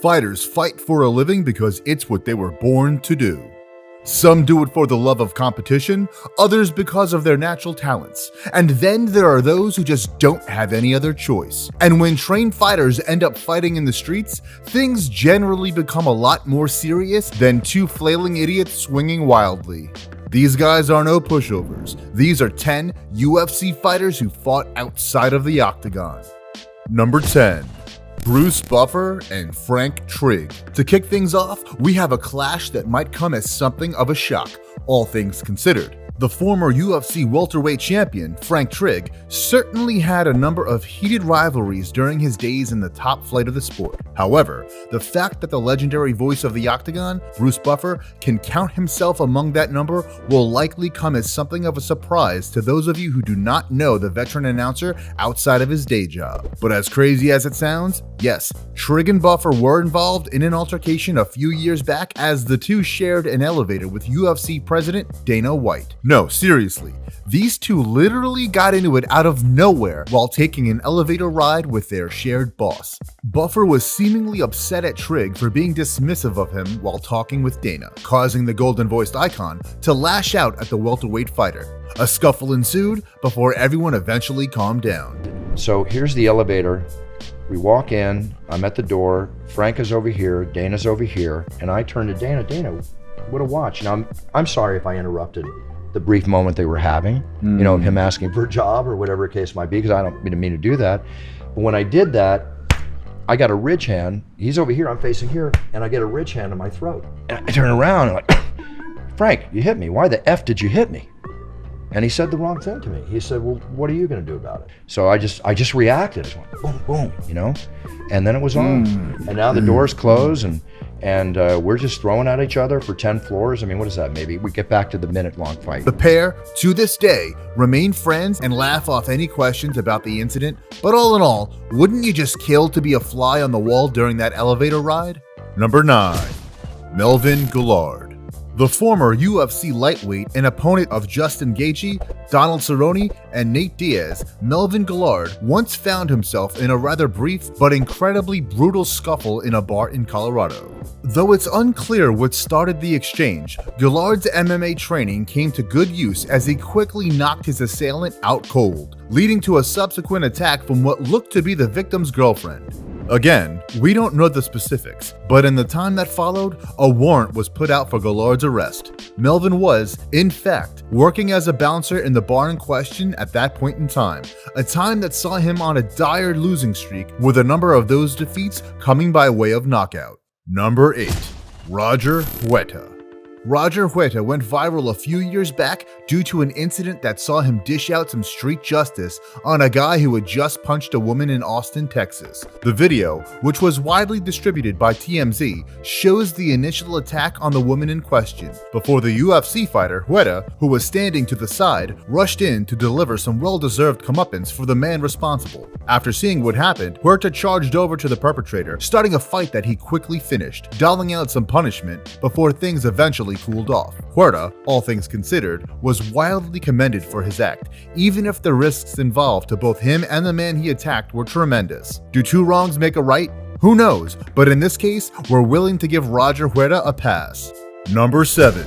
Fighters fight for a living because it's what they were born to do. Some do it for the love of competition, others because of their natural talents, and then there are those who just don't have any other choice. And when trained fighters end up fighting in the streets, things generally become a lot more serious than two flailing idiots swinging wildly. These guys are no pushovers. These are 10 UFC fighters who fought outside of the octagon. Number 10. Bruce Buffer and Frank Trigg. To kick things off, we have a clash that might come as something of a shock, all things considered. The former UFC welterweight champion, Frank Trigg, certainly had a number of heated rivalries during his days in the top flight of the sport. However, the fact that the legendary voice of the Octagon, Bruce Buffer, can count himself among that number will likely come as something of a surprise to those of you who do not know the veteran announcer outside of his day job. But as crazy as it sounds, yes, Trigg and Buffer were involved in an altercation a few years back as the two shared an elevator with UFC president Dana White. No, seriously, these two literally got into it out of nowhere while taking an elevator ride with their shared boss. Buffer was seemingly upset at Trigg for being dismissive of him while talking with Dana, causing the golden-voiced icon to lash out at the welterweight fighter. A scuffle ensued before everyone eventually calmed down. So here's the elevator. We walk in, I'm at the door, Frank is over here, Dana's over here, and I turn to Dana, what a watch. Now, I'm sorry if I interrupted the brief moment they were having, him asking for a job or whatever the case might be, because I don't mean to do that. But when I did that, I got a ridge hand. He's over here, I'm facing here, and I get a ridge hand in my throat. And I turn around and I'm like, Frank, you hit me. Why the F did you hit me? And he said the wrong thing to me. He said, well, what are you gonna do about it? So I just reacted. It went boom, boom, and then it was on. And now the doors close and we're just throwing at each other for 10 floors. I mean, what is that? Maybe we get back to the minute-long fight. The pair, to this day, remain friends and laugh off any questions about the incident. But all in all, wouldn't you just kill to be a fly on the wall during that elevator ride? Number 9. Melvin Guillard. The former UFC lightweight and opponent of Justin Gaethje, Donald Cerrone, and Nate Diaz, Melvin Guillard once found himself in a rather brief but incredibly brutal scuffle in a bar in Colorado. Though it's unclear what started the exchange, Guillard's MMA training came to good use as he quickly knocked his assailant out cold, leading to a subsequent attack from what looked to be the victim's girlfriend. Again, we don't know the specifics, but in the time that followed, a warrant was put out for Guillard's arrest. Melvin was, in fact, working as a bouncer in the bar in question at that point in time, a time that saw him on a dire losing streak with a number of those defeats coming by way of knockout. Number 8. Roger Huerta. Roger Huerta went viral a few years back due to an incident that saw him dish out some street justice on a guy who had just punched a woman in Austin, Texas. The video, which was widely distributed by TMZ, shows the initial attack on the woman in question, before the UFC fighter, Huerta, who was standing to the side, rushed in to deliver some well-deserved comeuppance for the man responsible. After seeing what happened, Huerta charged over to the perpetrator, starting a fight that he quickly finished, doling out some punishment before things eventually cooled off. Huerta, all things considered, was wildly commended for his act, even if the risks involved to both him and the man he attacked were tremendous. Do two wrongs make a right? Who knows, but in this case, we're willing to give Roger Huerta a pass. Number 7.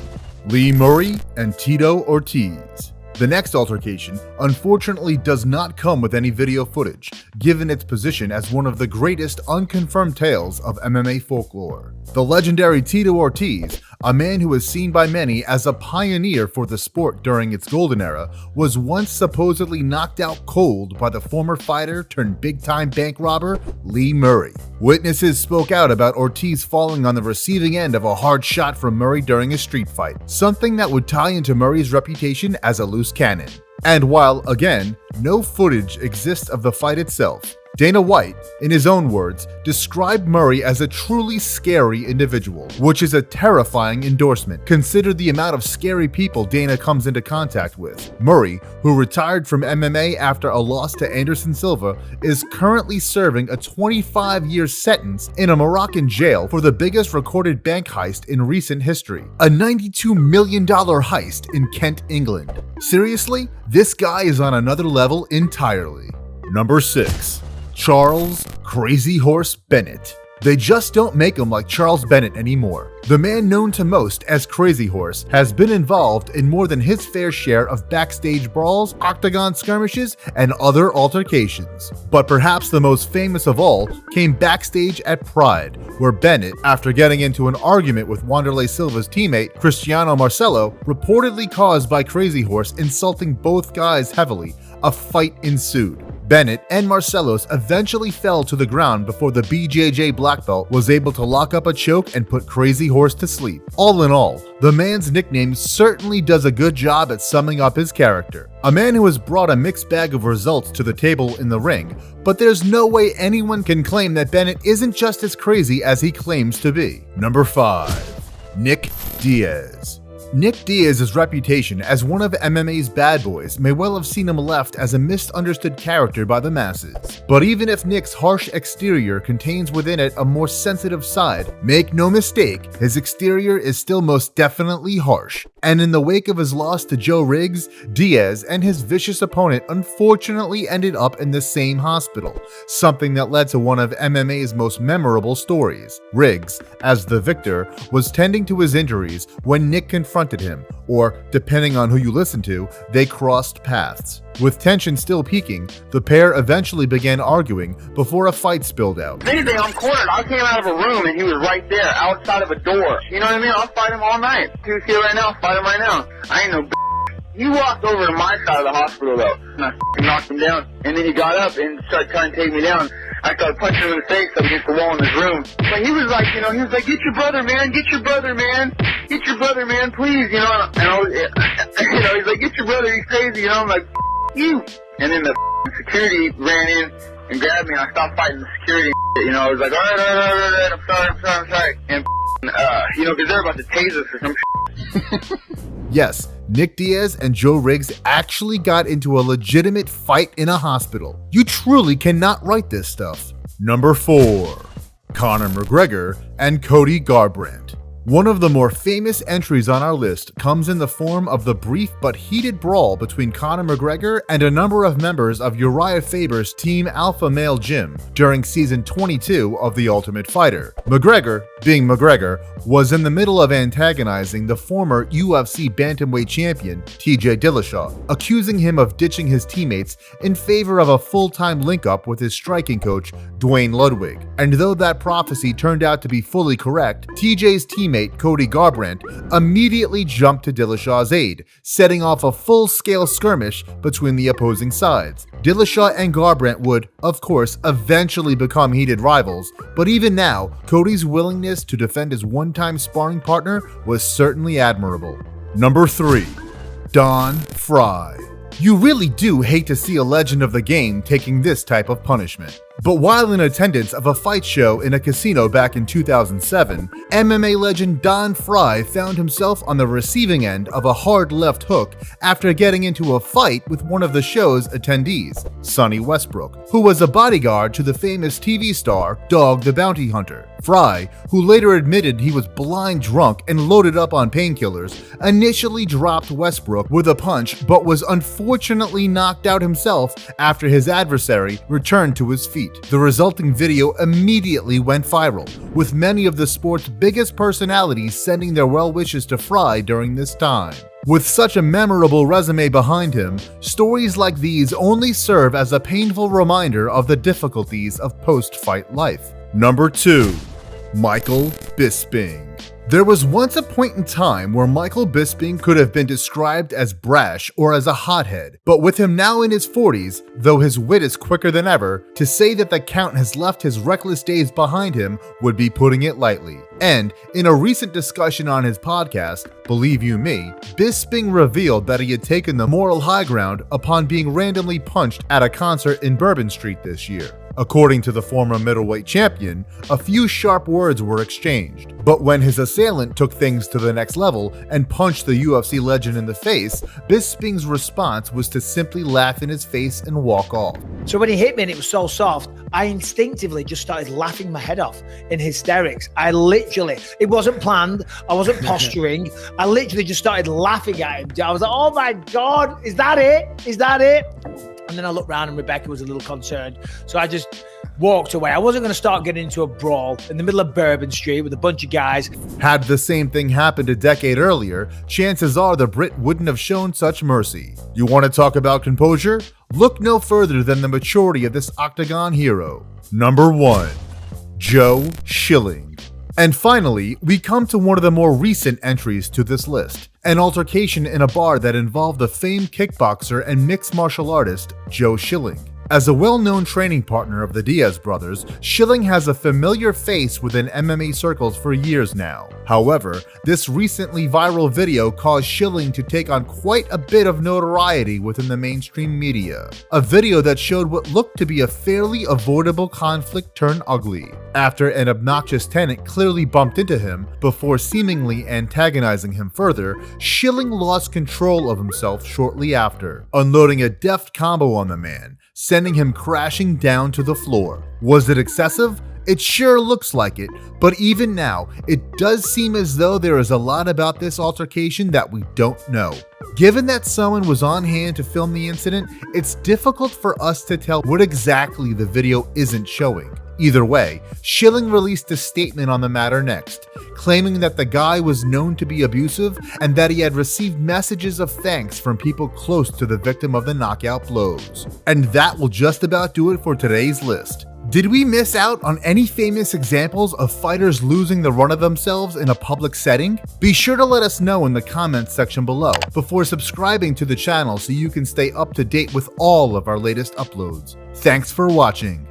Lee Murray and Tito Ortiz. The next altercation, unfortunately, does not come with any video footage, given its position as one of the greatest unconfirmed tales of MMA folklore. The legendary Tito Ortiz, a man who is seen by many as a pioneer for the sport during its golden era, was once supposedly knocked out cold by the former fighter turned big-time bank robber Lee Murray. Witnesses spoke out about Ortiz falling on the receiving end of a hard shot from Murray during a street fight, something that would tie into Murray's reputation as a loose cannon. And while, again, no footage exists of the fight itself, Dana White, in his own words, described Murray as a truly scary individual, which is a terrifying endorsement. Consider the amount of scary people Dana comes into contact with. Murray, who retired from MMA after a loss to Anderson Silva, is currently serving a 25-year sentence in a Moroccan jail for the biggest recorded bank heist in recent history, a $92 million heist in Kent, England. Seriously, this guy is on another level entirely. Number 6. Charles Crazy Horse Bennett. They just don't make them like Charles Bennett anymore. The man known to most as Crazy Horse has been involved in more than his fair share of backstage brawls, octagon skirmishes, and other altercations. But perhaps the most famous of all came backstage at Pride, where Bennett, after getting into an argument with Wanderlei Silva's teammate Cristiano Marcelo, reportedly caused by Crazy Horse insulting both guys heavily, a fight ensued. Bennett and Marcelos eventually fell to the ground before the BJJ black belt was able to lock up a choke and put Crazy Horse to sleep. All in all, the man's nickname certainly does a good job at summing up his character. A man who has brought a mixed bag of results to the table in the ring, but there's no way anyone can claim that Bennett isn't just as crazy as he claims to be. Number 5. Nick Diaz. Nick Diaz's reputation as one of MMA's bad boys may well have seen him left as a misunderstood character by the masses. But even if Nick's harsh exterior contains within it a more sensitive side, make no mistake, his exterior is still most definitely harsh. And in the wake of his loss to Joe Riggs, Diaz and his vicious opponent unfortunately ended up in the same hospital, something that led to one of MMA's most memorable stories. Riggs, as the victor, was tending to his injuries when Nick confronted him, or, depending on who you listen to, they crossed paths. With tension still peaking, the pair eventually began arguing before a fight spilled out. If anything, I'm cornered. I came out of a room and he was right there, outside of a door. You know what I mean? I'll fight him all night. Who's here right now? Fight him right now. I ain't no He walked over to my side of the hospital, though, and I knocked him down. And then he got up and started trying to take me down. I started punching him in the face up against the wall in his room. But he was like, he was like, get your brother, man, get your brother, man. Get your brother, man, please, and I was, he's like, get your brother, he's crazy, I'm like, you. And then the security ran in and grabbed me, and I stopped fighting the security, I was like, all right, I'm sorry. And, because they're about to tase us or some shit. Yes, Nick Diaz and Joe Riggs actually got into a legitimate fight in a hospital. You truly cannot write this stuff. Number 4. Conor McGregor and Cody Garbrandt. One of the more famous entries on our list comes in the form of the brief but heated brawl between Conor McGregor and a number of members of Uriah Faber's Team Alpha Male Gym during season 22 of The Ultimate Fighter. McGregor, being McGregor, was in the middle of antagonizing the former UFC bantamweight champion TJ Dillashaw, accusing him of ditching his teammates in favor of a full-time link-up with his striking coach, Dwayne Ludwig. And though that prophecy turned out to be fully correct, TJ's teammate Cody Garbrandt immediately jumped to Dillashaw's aid, setting off a full-scale skirmish between the opposing sides. Dillashaw and Garbrandt would, of course, eventually become heated rivals, but even now, Cody's willingness to defend his one-time sparring partner was certainly admirable. Number 3. Don Fry. You really do hate to see a legend of the game taking this type of punishment. But while in attendance of a fight show in a casino back in 2007, MMA legend Don Fry found himself on the receiving end of a hard left hook after getting into a fight with one of the show's attendees, Sonny Westbrook, who was a bodyguard to the famous TV star Dog the Bounty Hunter. Fry, who later admitted he was blind drunk and loaded up on painkillers, initially dropped Westbrook with a punch but was unfortunately knocked out himself after his adversary returned to his feet. The resulting video immediately went viral, with many of the sport's biggest personalities sending their well wishes to Fry during this time. With such a memorable resume behind him, stories like these only serve as a painful reminder of the difficulties of post-fight life. Number 2. Michael Bisping. There was once a point in time where Michael Bisping could have been described as brash or as a hothead, but with him now in his 40s, though his wit is quicker than ever, to say that the Count has left his reckless days behind him would be putting it lightly. And in a recent discussion on his podcast, Believe You Me, Bisping revealed that he had taken the moral high ground upon being randomly punched at a concert in Bourbon Street this year. According to the former middleweight champion, a few sharp words were exchanged, but when his assailant took things to the next level and punched the UFC legend in the face, Bisping's response was to simply laugh in his face and walk off. So when he hit me and it was so soft, I instinctively just started laughing my head off in hysterics. It wasn't planned, I wasn't posturing, I literally just started laughing at him. I was like, oh my God, is that it? Is that it? And then I looked around and Rebecca was a little concerned. So I just walked away. I wasn't going to start getting into a brawl in the middle of Bourbon Street with a bunch of guys. Had the same thing happened a decade earlier, chances are the Brit wouldn't have shown such mercy. You want to talk about composure? Look no further than the maturity of this Actogan hero. Number 1. Joe Schilling. And finally, we come to one of the more recent entries to this list, an altercation in a bar that involved the famed kickboxer and mixed martial artist Joe Schilling. As a well-known training partner of the Diaz brothers, Schilling has a familiar face within MMA circles for years now. However, this recently viral video caused Schilling to take on quite a bit of notoriety within the mainstream media. A video that showed what looked to be a fairly avoidable conflict turned ugly, after an obnoxious tenant clearly bumped into him before seemingly antagonizing him further. Schilling lost control of himself shortly after, unloading a deft combo on the man, sending him crashing down to the floor. Was it excessive? It sure looks like it, but even now, it does seem as though there is a lot about this altercation that we don't know. Given that someone was on hand to film the incident, it's difficult for us to tell what exactly the video isn't showing. Either way, Schilling released a statement on the matter next, claiming that the guy was known to be abusive and that he had received messages of thanks from people close to the victim of the knockout blows. And that will just about do it for today's list. Did we miss out on any famous examples of fighters losing the run of themselves in a public setting? Be sure to let us know in the comments section below before subscribing to the channel so you can stay up to date with all of our latest uploads. Thanks for watching.